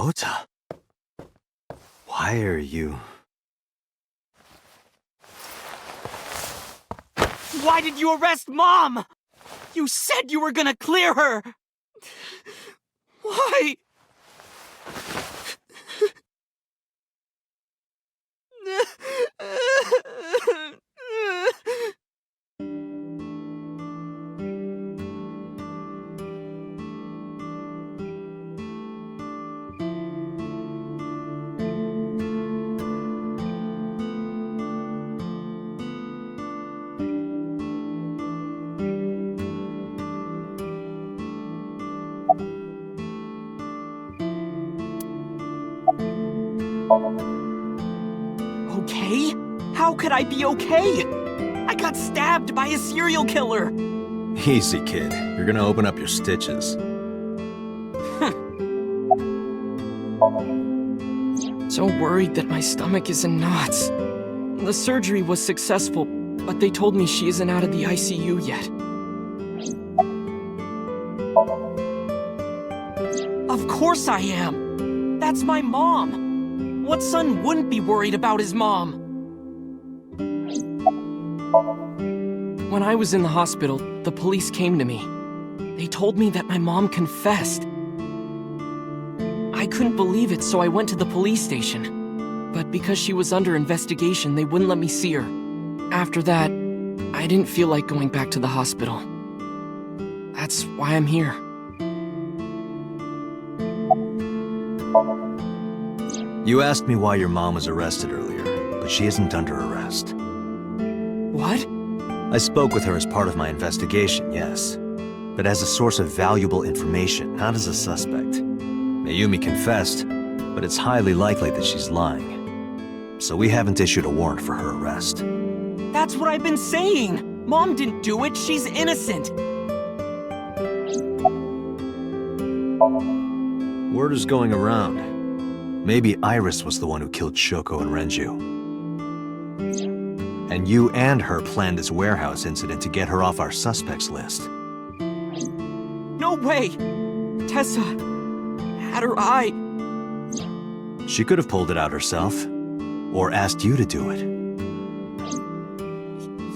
Ota, why are you... Why did you arrest Mom? You said you were gonna clear her! Why? Okay? How could I be okay? I got stabbed by a serial killer! Easy, kid. You're gonna open up your stitches. So worried that my stomach is in knots. The surgery was successful, but they told me she isn't out of the ICU yet. Of course I am! That's my mom! What son wouldn't be worried about his mom? When I was in the hospital, the police came to me. They told me that my mom confessed. I couldn't believe it, so I went to the police station. But because she was under investigation, they wouldn't let me see her. After that, I didn't feel like going back to the hospital. That's why I'm here. You asked me why your mom was arrested earlier, but she isn't under arrest. What? I spoke with her as part of my investigation, yes. But as a source of valuable information, not as a suspect. Mayumi confessed, but it's highly likely that she's lying. So we haven't issued a warrant for her arrest. That's what I've been saying! Mom didn't do it, she's innocent! Word is going around. Maybe Iris was the one who killed Shoko and Renju. And you and her planned this warehouse incident to get her off our suspects list. No way! Tessa had her eye. She could have pulled it out herself, or asked you to do it.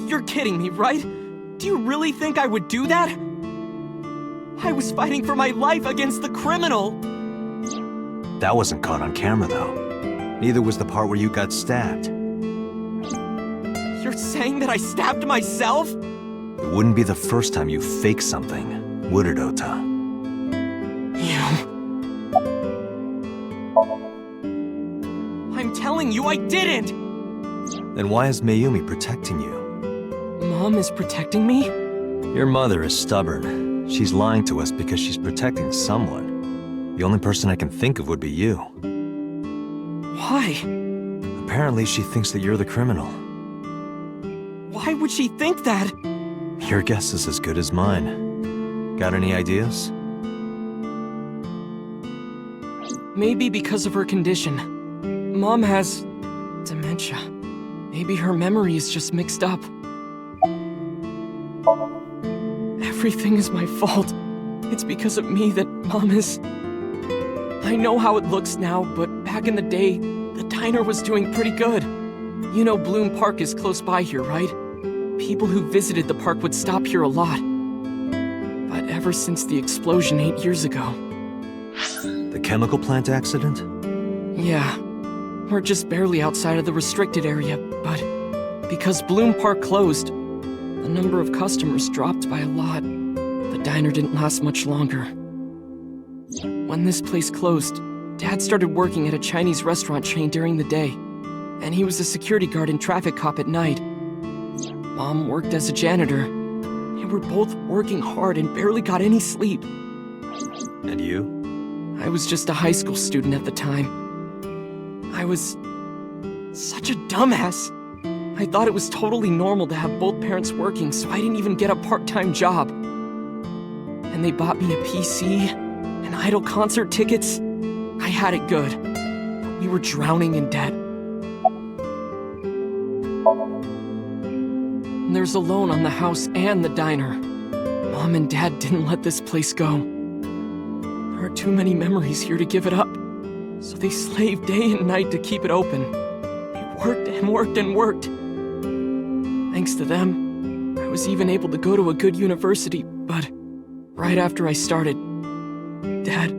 You're kidding me, right? Do you really think I would do that? I was fighting for my life against the criminal! That wasn't caught on camera, though. Neither was the part where you got stabbed. You're saying that I stabbed myself? It wouldn't be the first time you faked something, would it, Ota? You... I'm telling you I didn't! Then why is Mayumi protecting you? Mom is protecting me? Your mother is stubborn. She's lying to us because she's protecting someone. The only person I can think of would be you. Why? Apparently she thinks that you're the criminal. Why would she think that? Your guess is as good as mine. Got any ideas? Maybe because of her condition. Mom has... dementia. Maybe her memory is just mixed up. Everything is my fault. It's because of me that Mom is... I know how it looks now, but back in the day, the diner was doing pretty good. You know Bloom Park is close by here, right? People who visited the park would stop here a lot. But ever since the explosion 8 years ago... The chemical plant accident? Yeah. We're just barely outside of the restricted area, but... because Bloom Park closed, the number of customers dropped by a lot. The diner didn't last much longer. When this place closed, Dad started working at a Chinese restaurant chain during the day, and he was a security guard and traffic cop at night. Mom worked as a janitor. They were both working hard and barely got any sleep. And you? I was just a high school student at the time. I was such a dumbass. I thought it was totally normal to have both parents working, so I didn't even get a part-time job. And they bought me a PC and Idol concert tickets. I had it good. But we were drowning in debt. And there's a loan on the house and the diner. Mom and Dad didn't let this place go. There are too many memories here to give it up. they slaved day and night to keep it open. They worked and worked and worked. Thanks to them, I was even able to go to a good university, but right after I started, Dad...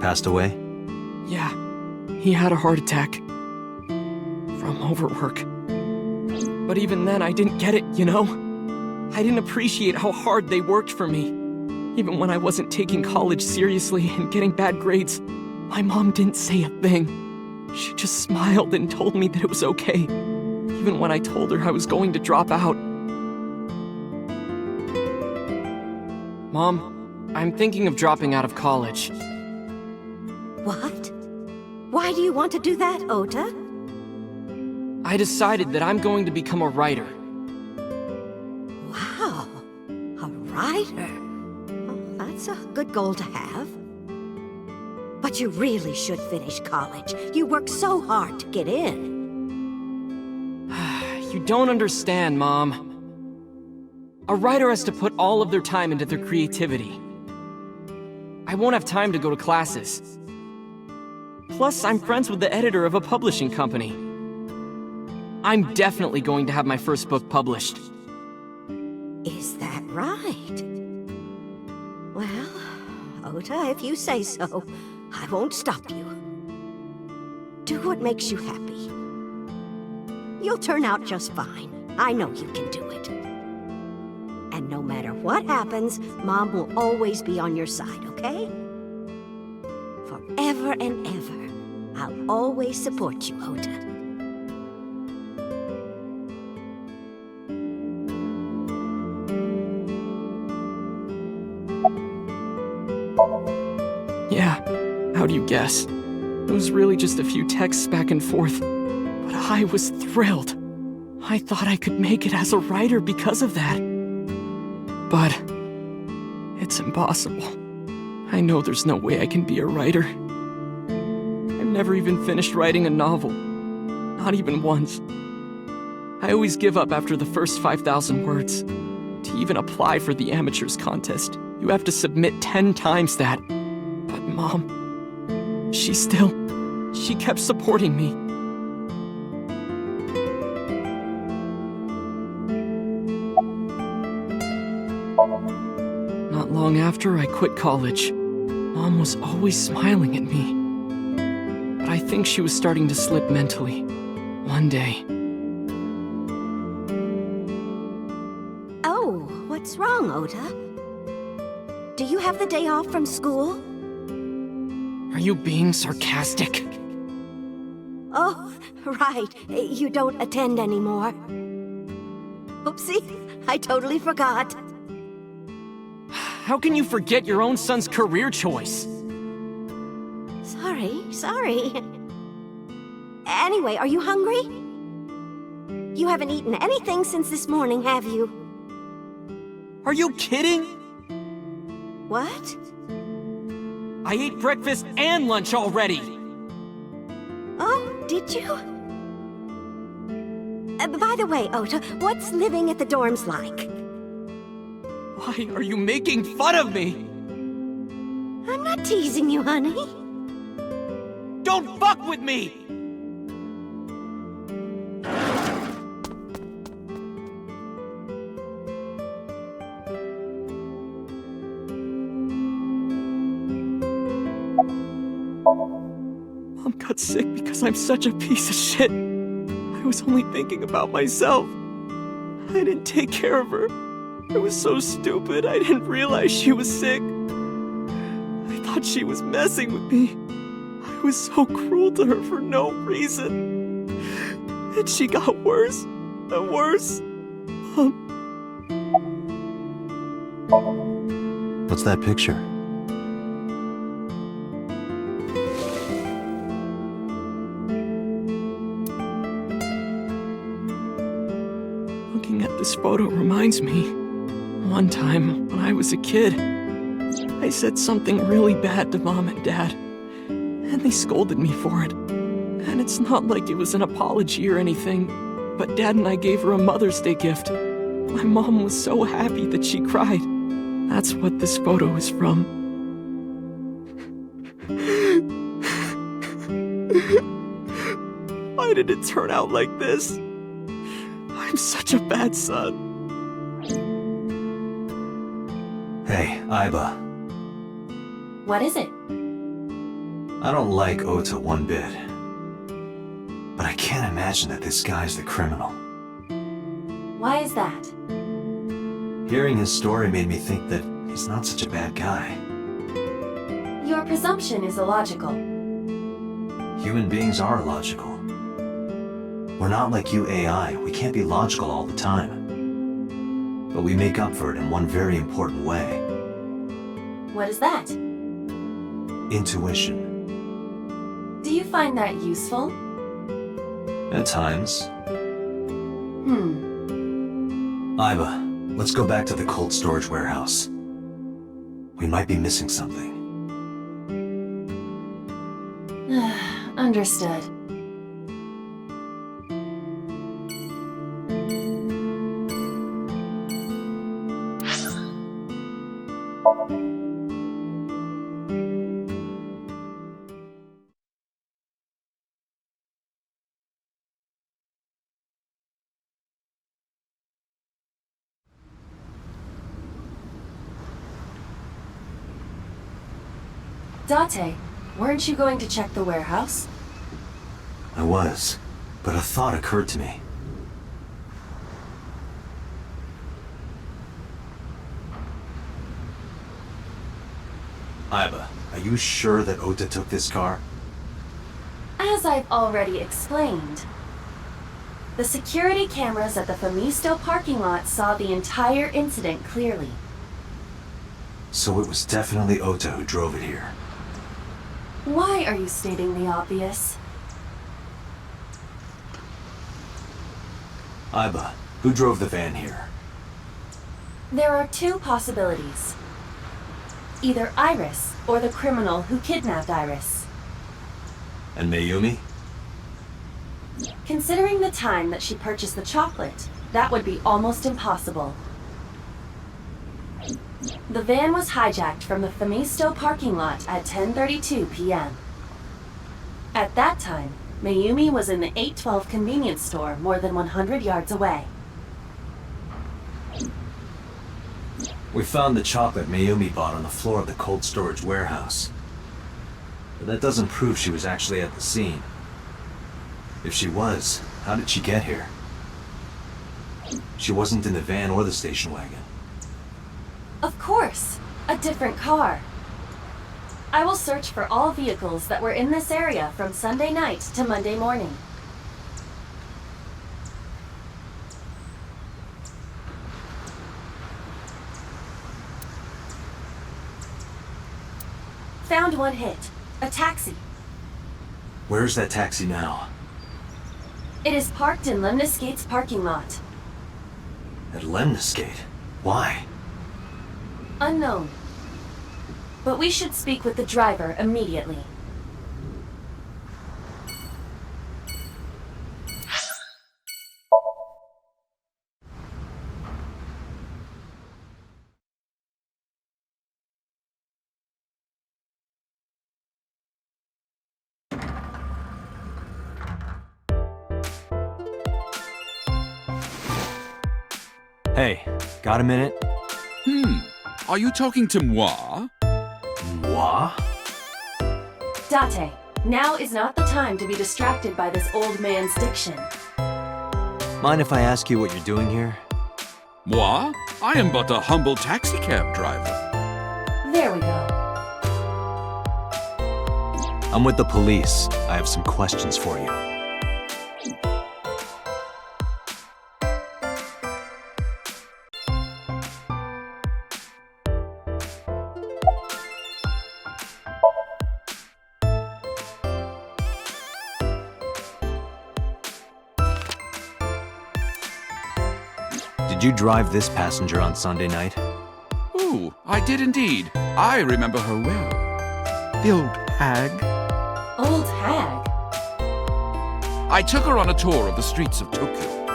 Passed away? Yeah, he had a heart attack. From overwork. But even then, I didn't get it, you know? I didn't appreciate how hard they worked for me. Even when I wasn't taking college seriously and getting bad grades, my mom didn't say a thing. She just smiled and told me that it was okay, even when I told her I was going to drop out. Mom, I'm thinking of dropping out of college. What? Why do you want to do that, Ota? I decided that I'm going to become a writer. Wow, a writer? Oh, that's a good goal to have. But you really should finish college. You worked so hard to get in. You don't understand, Mom. A writer has to put all of their time into their creativity. I won't have time to go to classes. Plus, I'm friends with the editor of a publishing company. I'm definitely going to have my first book published. Is that right? Well, Ota, if you say so, I won't stop you. Do what makes you happy. You'll turn out just fine. I know you can do it. And no matter what happens, Mom will always be on your side, okay? Forever and ever, I'll always support you, Ota. Yeah, how do you guess? It was really just a few texts back and forth, but I was thrilled. I thought I could make it as a writer because of that. But it's impossible. I know there's no way I can be a writer. I've never even finished writing a novel. Not even once. I always give up after the first 5,000 words. To even apply for the amateurs contest, you have to submit 10 times that. But Mom, she kept supporting me. Not long after I quit college, Mom was always smiling at me. But I think she was starting to slip mentally. One day. Oh, what's wrong, Ota? Do you have the day off from school? Are you being sarcastic? Oh, right. You don't attend anymore. Oopsie, I totally forgot. How can you forget your own son's career choice? Sorry. Anyway, are you hungry? You haven't eaten anything since this morning, have you? Are you kidding? What? I ate breakfast and lunch already! Oh, did you? By the way, Ota, what's living at the dorms like? Why are you making fun of me? I'm not teasing you, honey. Don't fuck with me! Mom got sick because I'm such a piece of shit. I was only thinking about myself. I didn't take care of her. I was so stupid, I didn't realize she was sick. I thought she was messing with me. I was so cruel to her for no reason. And she got worse and worse. What's that picture? Looking at this photo reminds me. One time, when I was a kid, I said something really bad to Mom and Dad, and they scolded me for it. And it's not like it was an apology or anything, but Dad and I gave her a Mother's Day gift. My mom was so happy that she cried. That's what this photo is from. it to turn out like this? I'm such a bad son. Hey, Aiba. What is it? I don't like Ota one bit. But I can't imagine that this guy's the criminal. Why is that? Hearing his story made me think that he's not such a bad guy. Your presumption is illogical. Human beings are illogical. We're not like you AI. We can't be logical all the time. But we make up for it in one very important way. What is that? Intuition. Do you find that useful? At times. Hmm. Aiba, let's go back to the cold storage warehouse. We might be missing something. Understood. Date, weren't you going to check the warehouse? I was, but a thought occurred to me. Aiba, are you sure that Ota took this car? As I've already explained, the security cameras at the Famisto parking lot saw the entire incident clearly. So it was definitely Ota who drove it here. Why are you stating the obvious? Aiba, who drove the van here? There are two possibilities. Either Iris or the criminal who kidnapped Iris. And Mayumi? Considering the time that she purchased the chocolate, that would be almost impossible. The van was hijacked from the Famisto parking lot at 10:32 p.m. At that time, Mayumi was in the 812 convenience store more than 100 yards away. We found the chocolate Mayumi bought on the floor of the cold storage warehouse. But that doesn't prove she was actually at the scene. If she was, how did she get here? She wasn't in the van or the station wagon. Of course, a different car. I will search for all vehicles that were in this area from Sunday night to Monday morning. Found one hit. A taxi. Where's that taxi now? It is parked in Lemniscate's parking lot. At Lemniscate? Why? Unknown. But we should speak with the driver immediately. Hey, got a minute? Are you talking to moi? Moi? Date, now is not the time to be distracted by this old man's diction. Mind if I ask you what you're doing here? Moi? I am but a humble taxicab driver. There we go. I'm with the police. I have some questions for you. Did you drive this passenger on Sunday night? Oh, I did indeed. I remember her well. The old hag. Old hag? I took her on a tour of the streets of Tokyo.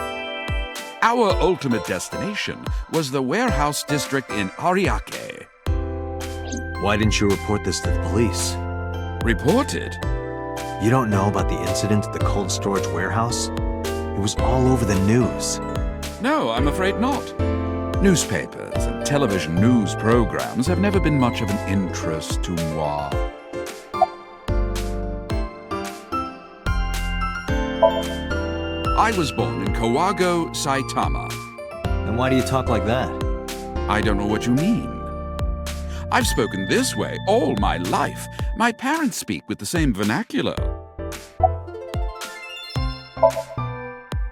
Our ultimate destination was the warehouse district in Ariake. Why didn't you report this to the police? Reported? You don't know about the incident at the cold storage warehouse? It was all over the news. No, I'm afraid not. Newspapers and television news programs have never been much of an interest to moi. I was born in Kawago, Saitama. And why do you talk like that? I don't know what you mean. I've spoken this way all my life. My parents speak with the same vernacular.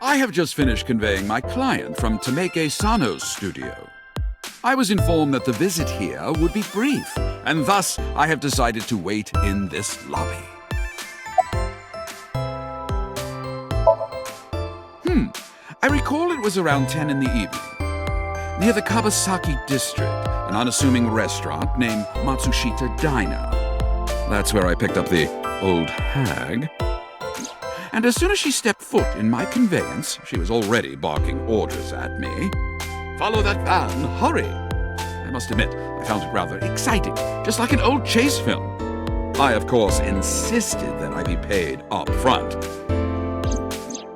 I have just finished conveying my client from Tameke Sano's studio. I was informed that the visit here would be brief, and thus I have decided to wait in this lobby. I recall it was around 10 in the evening. Near the Kabasaki district, an unassuming restaurant named Matsushita Diner. That's where I picked up the old hag. And as soon as she stepped foot in my conveyance, she was already barking orders at me. Follow that van, hurry! I must admit, I found it rather exciting, just like an old chase film. I, of course, insisted that I be paid up front.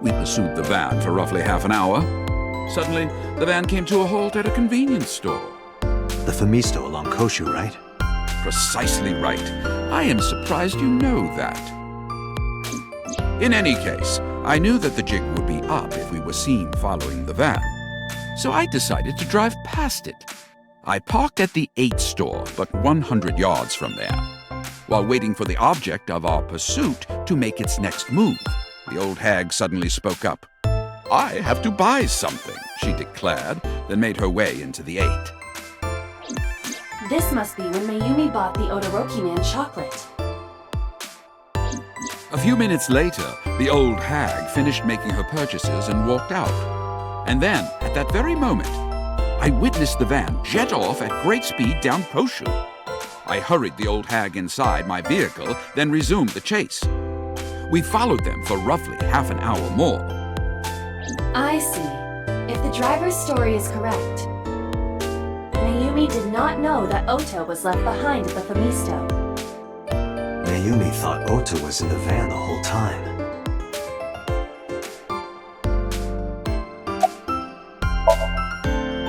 We pursued the van for roughly half an hour. Suddenly, the van came to a halt at a convenience store. The Famisto along Koshu, right? Precisely right. I am surprised you know that. In any case, I knew that the jig would be up if we were seen following the van. So I decided to drive past it. I parked at the 8 store, but 100 yards from there, while waiting for the object of our pursuit to make its next move. The old hag suddenly spoke up. I have to buy something, she declared, then made her way into the 8. This must be when Mayumi bought the Odoroki Man chocolate. A few minutes later, the old hag finished making her purchases and walked out. And then, at that very moment, I witnessed the van jet off at great speed down Koshu. I hurried the old hag inside my vehicle, then resumed the chase. We followed them for roughly half an hour more. I see. If the driver's story is correct, Mayumi did not know that Ota was left behind at the Famisto. Mayumi thought Ota was in the van the whole time.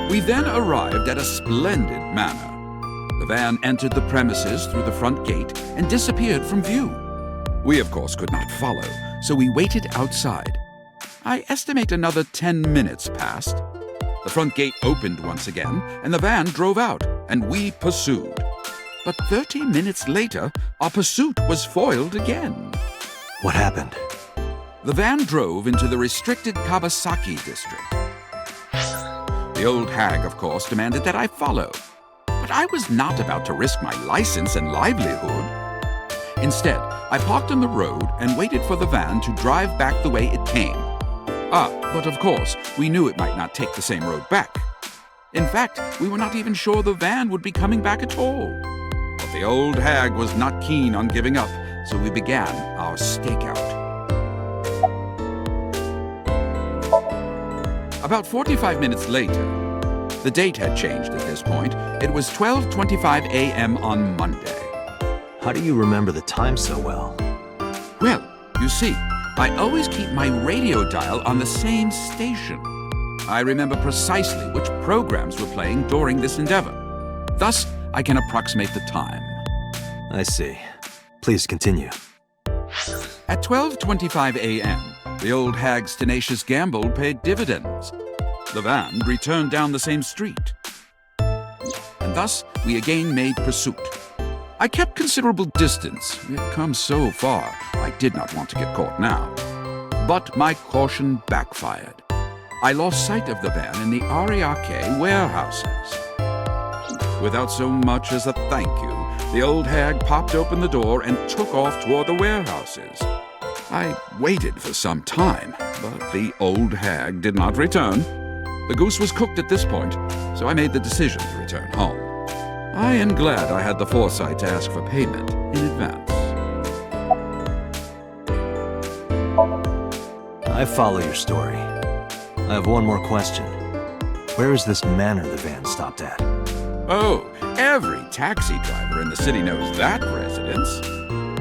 We then arrived at a splendid manor. The van entered the premises through the front gate and disappeared from view. We, of course, could not follow, so we waited outside. I estimate another 10 minutes passed. The front gate opened once again, and the van drove out, and we pursued. But 30 minutes later, our pursuit was foiled again. What happened? The van drove into the restricted Kabasaki district. The old hag, of course, demanded that I follow. But I was not about to risk my license and livelihood. Instead, I parked on the road and waited for the van to drive back the way it came. But of course, we knew it might not take the same road back. In fact, we were not even sure the van would be coming back at all. But the old hag was not keen on giving up, so we began our stakeout. About 45 minutes later, the date had changed at this point. It was 12:25 a.m. on Monday. How do you remember the time so well? Well, you see, I always keep my radio dial on the same station. I remember precisely which programs were playing during this endeavor. Thus, I can approximate the time. I see. Please continue. At 12:25 a.m., the old hag's tenacious gamble paid dividends. The van returned down the same street. And thus, we again made pursuit. I kept considerable distance. We had come so far, I did not want to get caught now. But my caution backfired. I lost sight of the van in the Ariake warehouses. Without so much as a thank you, the old hag popped open the door and took off toward the warehouses. I waited for some time, but the old hag did not return. The goose was cooked at this point, so I made the decision to return home. I am glad I had the foresight to ask for payment in advance. I follow your story. I have one more question. Where is this manor the van stopped at? Oh, every taxi driver in the city knows that residence.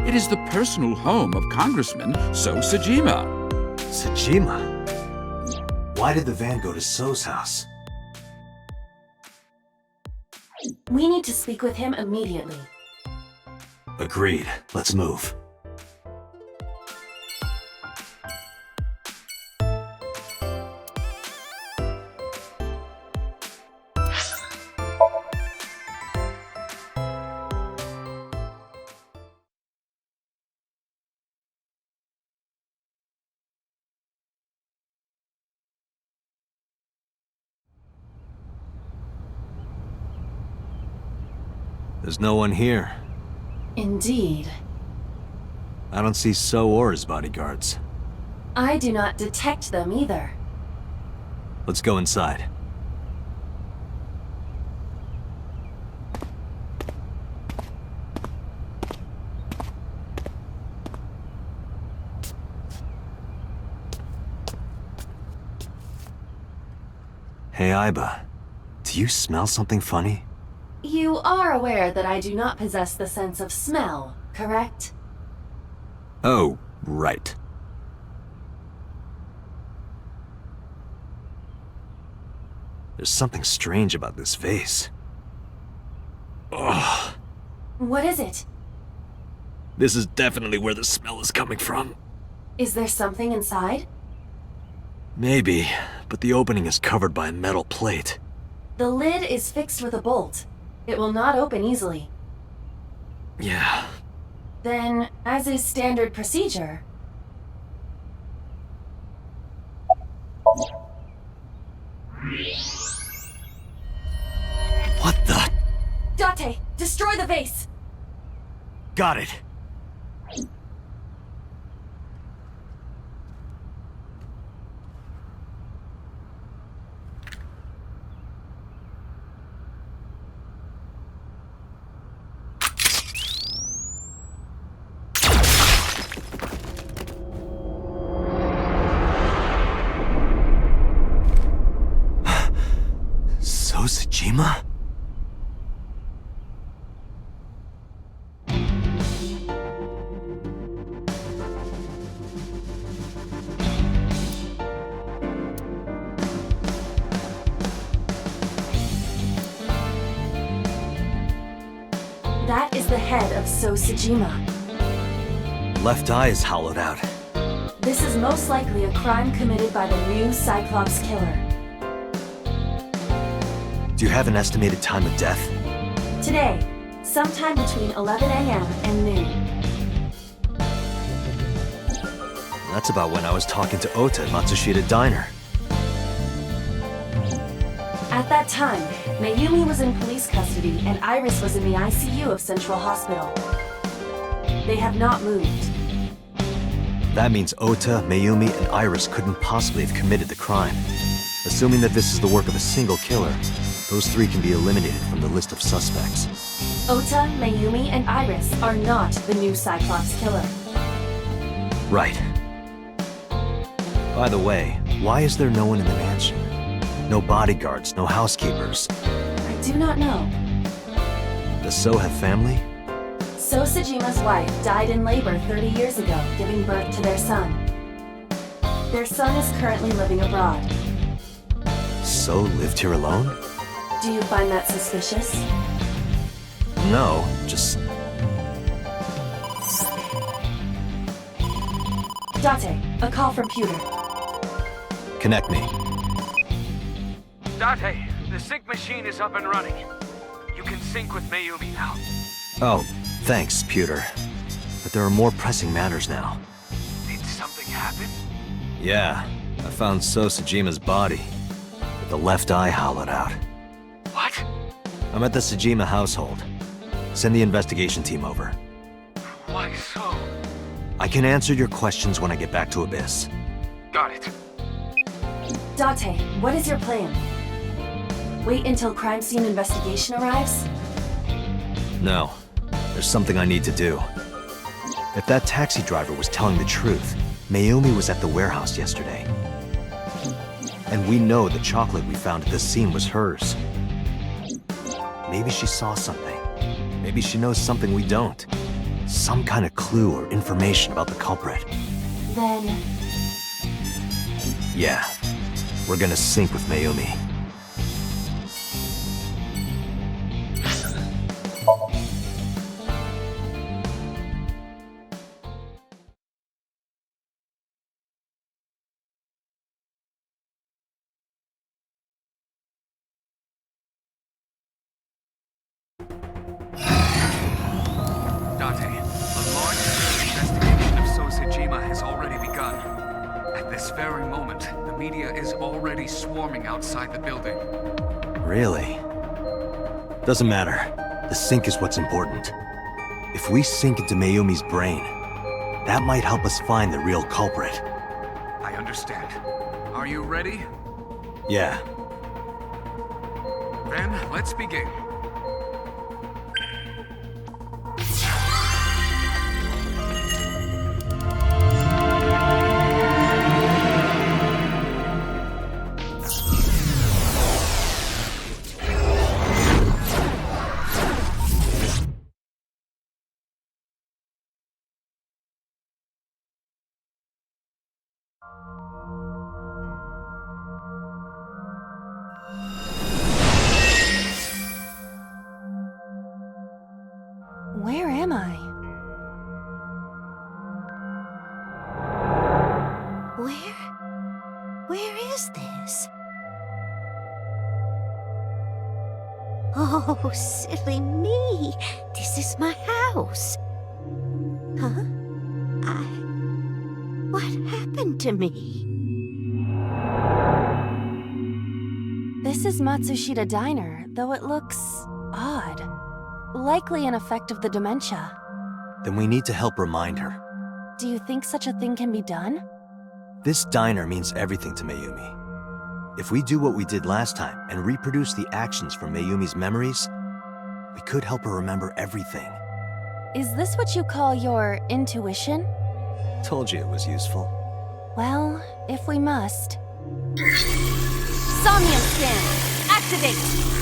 It is the personal home of Congressman So Sajima. Sajima? Why did the van go to So's house? We need to speak with him immediately. Agreed. Let's move. There's no one here. Indeed. I don't see So or his bodyguards. I do not detect them either. Let's go inside. Hey, Aiba. Do you smell something funny? You are aware that I do not possess the sense of smell, correct? Oh, right. There's something strange about this vase. Ugh. What is it? This is definitely where the smell is coming from. Is there something inside? Maybe, but the opening is covered by a metal plate. The lid is fixed with a bolt. It will not open easily. Yeah. Then, as is standard procedure... What the? Date, destroy the vase! Got it. So Sajima? That is the head of So Sajima. Left eye is hollowed out. This is most likely a crime committed by the new Cyclops killer. Do you have an estimated time of death? Today, sometime between 11 a.m. and noon. That's about when I was talking to Ota at Matsushita Diner. At that time, Mayumi was in police custody and Iris was in the ICU of Central Hospital. They have not moved. That means Ota, Mayumi, and Iris couldn't possibly have committed the crime. Assuming that this is the work of a single killer, those three can be eliminated from the list of suspects. Ota, Mayumi, and Iris are not the new Cyclops killer. Right. By the way, why is there no one in the mansion? No bodyguards, no housekeepers. I do not know. Does So have family? So Sajima's wife died in labor 30 years ago, giving birth to their son. Their son is currently living abroad. So lived here alone? Do you find that suspicious? No, just... Date, a call from Pewter. Connect me. Date, the sync machine is up and running. You can sync with Mayumi now. Oh, thanks, Pewter. But there are more pressing matters now. Did something happen? Yeah, I found So Sajima's body, with the left eye hollowed out. What? I'm at the Sajima household. Send the investigation team over. Why so? I can answer your questions when I get back to Abyss. Got it. Date, what is your plan? Wait until crime scene investigation arrives? No, there's something I need to do. If that taxi driver was telling the truth, Mayumi was at the warehouse yesterday. And we know the chocolate we found at the scene was hers. Maybe she saw something. Maybe she knows something we don't. Some kind of clue or information about the culprit. Then, Yeah. We're gonna sync with Mayumi. Date, a large-scale investigation of Sosejima has already begun. At this very moment, the media is already swarming outside the building. Really? Doesn't matter. The sync is what's important. If we sink into Mayumi's brain, that might help us find the real culprit. I understand. Are you ready? Yeah. Then, let's begin. Where am I? Where is this? Oh, silly me. This is my house. Huh? What happened to me? This is Matsushita Diner, though it looks odd. Likely an effect of the dementia. Then we need to help remind her. Do you think such a thing can be done? This diner means everything to Mayumi. If we do what we did last time and reproduce the actions from Mayumi's memories, we could help her remember everything. Is this what you call your intuition? Told you it was useful. Well, if we must. Somnium scan! Activate!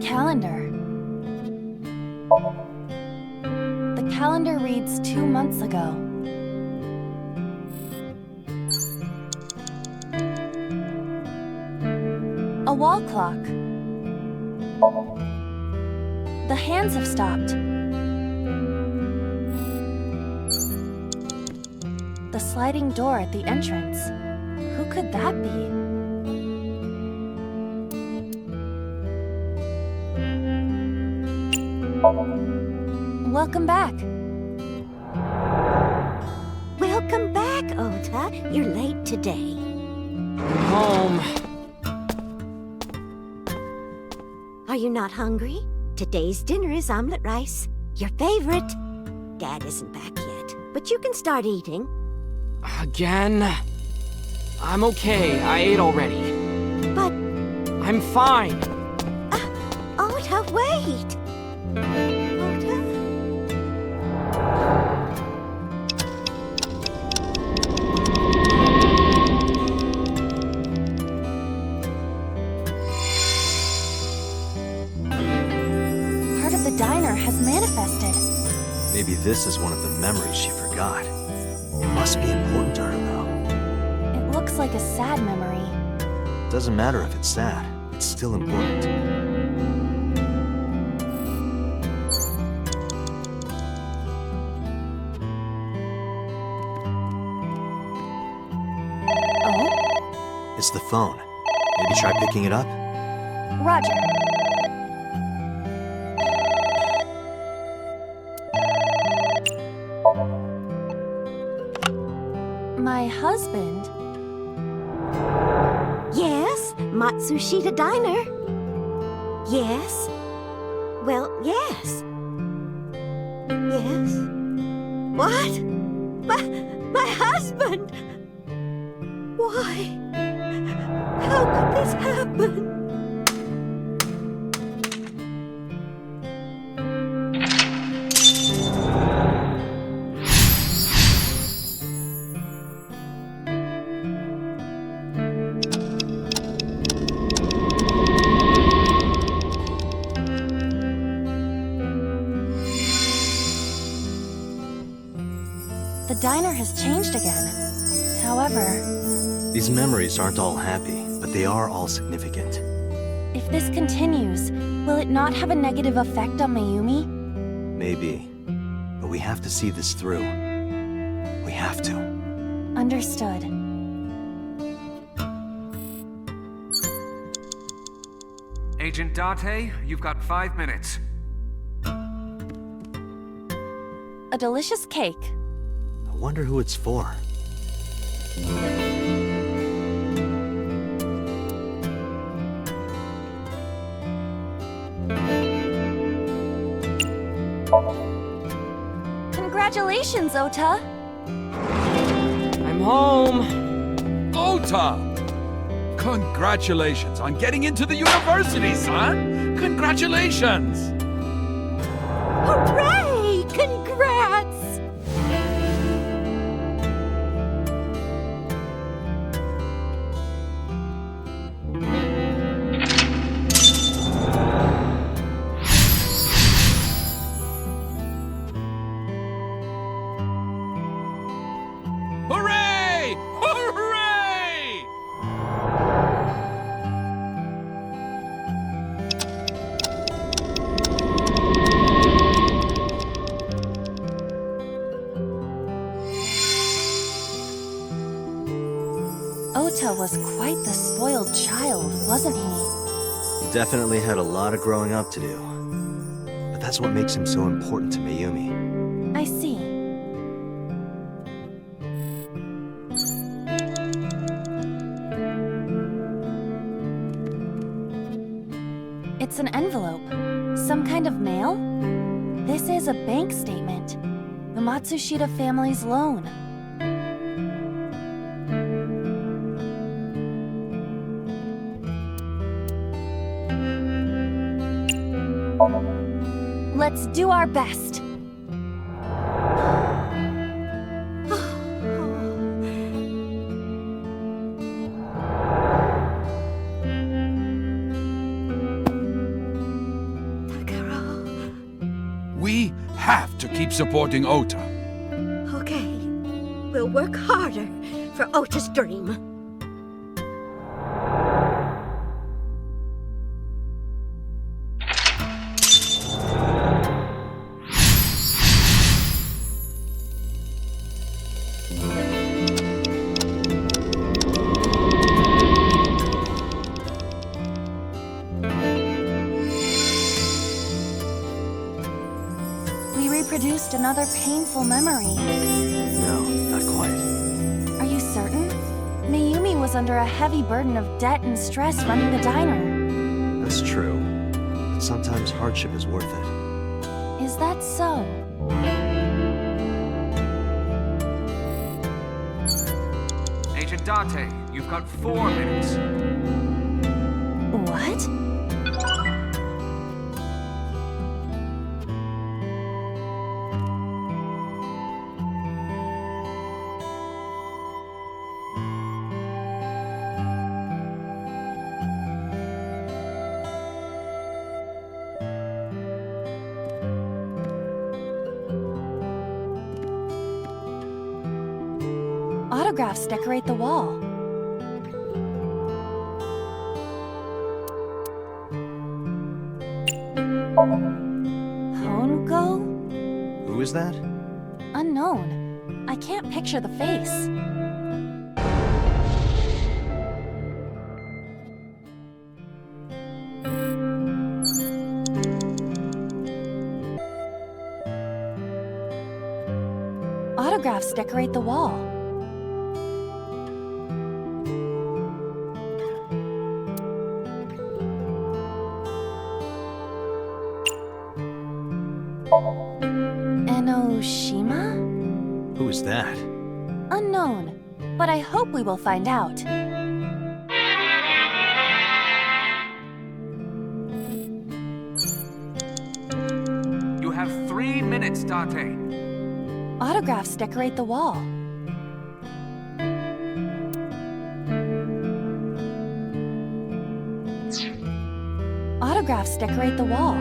Calendar. The calendar reads 2 months ago. A wall clock. The hands have stopped. The sliding door at the entrance. Who could that be? Welcome back. Welcome back, Ota. You're late today. Home. Are you not hungry? Today's dinner is omelet rice. Your favorite. Dad isn't back yet, but you can start eating. Again? I'm okay. I ate already. But, I'm fine. Ota, wait! Ota? Part of the diner has manifested. Maybe this is one of the memories she forgot. It must be important to her, though. It looks like a sad memory. Doesn't matter if it's sad. It's still important. Oh? It's the phone. Maybe try picking it up? Roger. My husband? Yes, Matsushita Diner. Yes. Well, yes. Yes. What? My husband! Why? How could this happen? The diner has changed again. However, These memories aren't all happy, but they are all significant. if this continues, will it not have a negative effect on Mayumi? Maybe. But we have to see this through. We have to. Understood. Agent Date, you've got 5 minutes. A delicious cake. I wonder who it's for. Congratulations, Ota! I'm home. Ota! Congratulations on getting into the university, son! Congratulations! Hooray! Congrats! Hooray! Hooray! Ota was quite the spoiled child, wasn't he? Definitely had a lot of growing up to do. But that's what makes him so important to Mayumi. I see. It's an envelope. Some kind of mail? This is a bank statement. The Matsushita family's loan. Let's do our best. We have to keep supporting Ota. Okay. We'll work harder for Ota's dream. We reproduced another painful memory. No, not quite. Are you certain? Mayumi was under a heavy burden of debt and stress running the diner. That's true. But sometimes hardship is worth it. Is that so? Agent Date, you've got 4 minutes. What? Autographs decorate the wall. Hongo? Who is that? Unknown. I can't picture the face. Autographs decorate the wall. Enoshima? Who is that? Unknown, but I hope we will find out. You have 3 minutes, Date. Autographs decorate the wall. Autographs decorate the wall.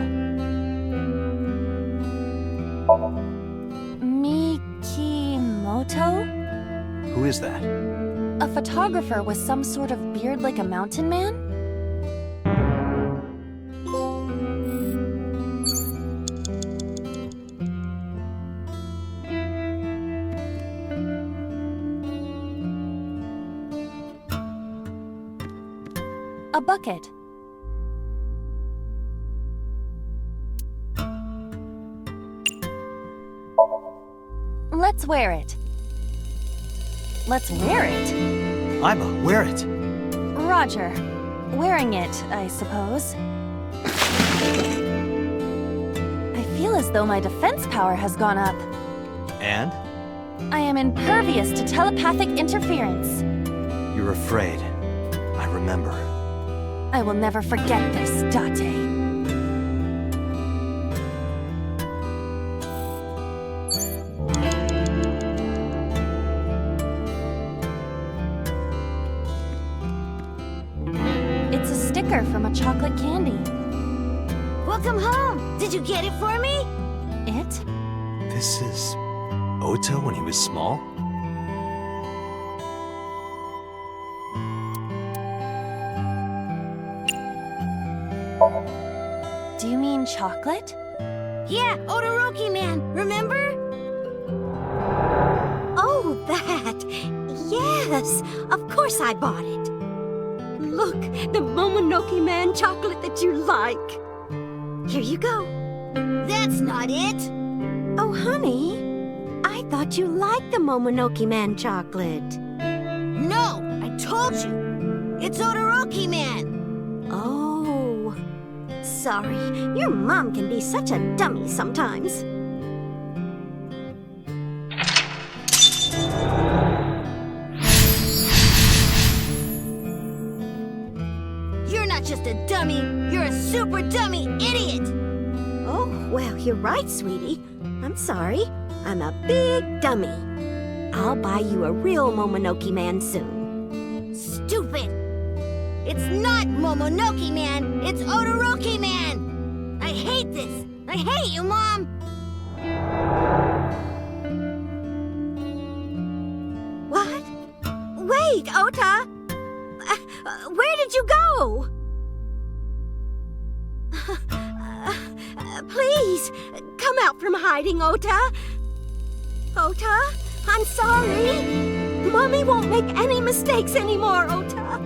Mikimoto? Who is that? A photographer with some sort of beard like a mountain man? A bucket. Let's wear it. Let's wear it? Aiba, wear it. Roger. Wearing it, I suppose. I feel as though my defense power has gone up. And? I am impervious to telepathic interference. You're afraid. I remember. I will never forget this, Date. It's a sticker from a chocolate candy. Welcome home. Did you get it for me? It? This is Ota when he was small? Do you mean chocolate? Yeah, Todoroki man, remember? Oh, that. Yes, of course I bought it. Look, the Momonoke Man chocolate that you like. Here you go. That's not it. Oh, honey, I thought you liked the Momonoke Man chocolate. No, I told you. It's Todoroki Man. Oh, sorry. Your mom can be such a dummy sometimes. You're not just a dummy, you're a super dummy idiot! Oh, well, you're right, sweetie. I'm sorry. I'm a big dummy. I'll buy you a real Momonoke Man soon. Stupid! It's not Momonoke Man, it's Todoroki Man! I hate this! I hate you, Mom! What? Wait, Ota! Where did you go? Please, come out from hiding, Ota. Ota, I'm sorry. Mommy won't make any mistakes anymore, Ota.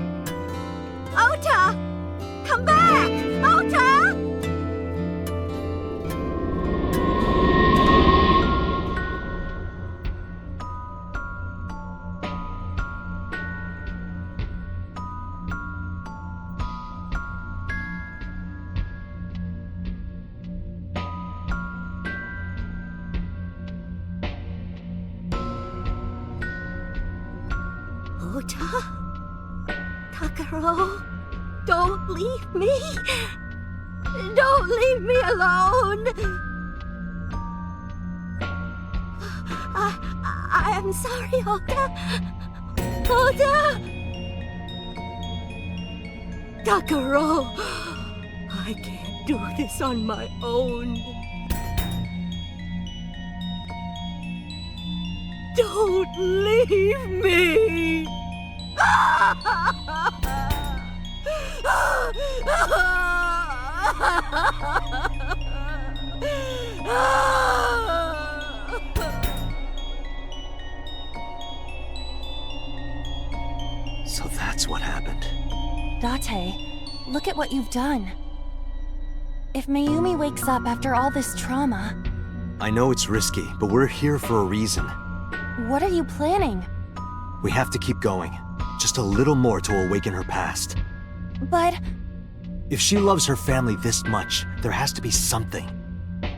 Ota! Come back! Ota! Ota? Takaro, don't leave me. Don't leave me alone. I am sorry, Ota. Ota! Takaro, I can't do this on my own. Don't leave me! So that's what happened. Date, look at what you've done. If Mayumi wakes up after all this trauma... I know it's risky, but we're here for a reason. What are you planning? We have to keep going. Just a little more to awaken her past. But If she loves her family this much, there has to be something.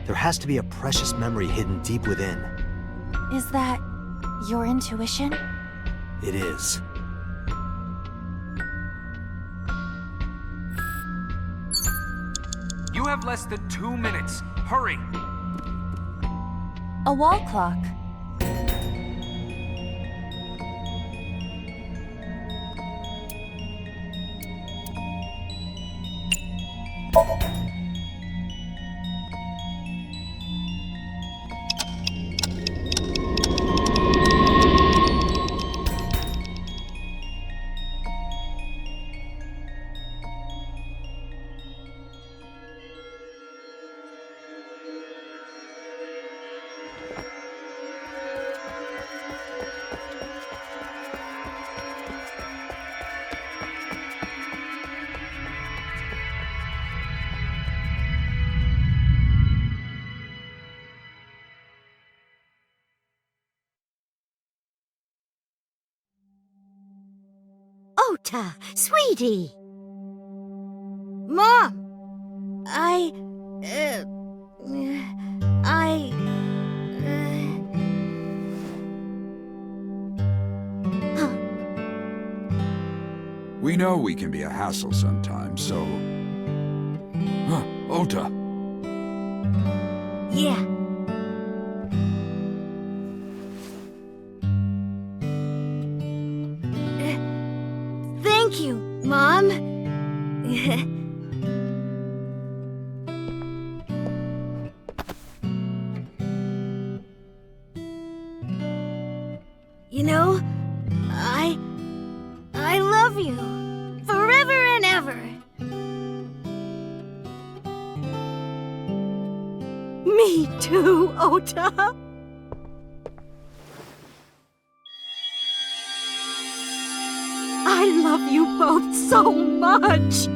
There has to be a precious memory hidden deep within. is that your intuition? It is. You have less than 2 minutes. Hurry! A wall clock. Ota, sweetie! Mom! We know we can be a hassle sometimes, so... Huh, Ota. Yeah. Thank you, Mom. You know, I love you forever and ever. Me too, Ota. I love you both so much.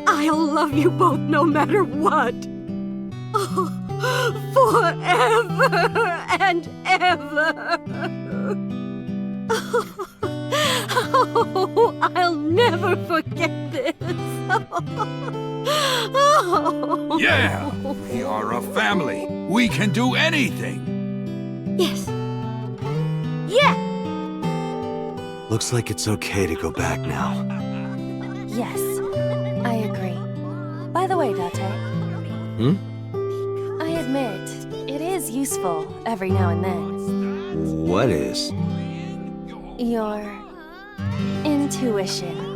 I'll love you both no matter what. Oh, forever and ever. Oh, I'll never forget this. Oh. Yeah! We are a family. We can do anything. Yes. Yeah. Looks like it's okay to go back now. Yes, I agree. By the way, Date. I admit, it is useful every now and then. What is? Your intuition.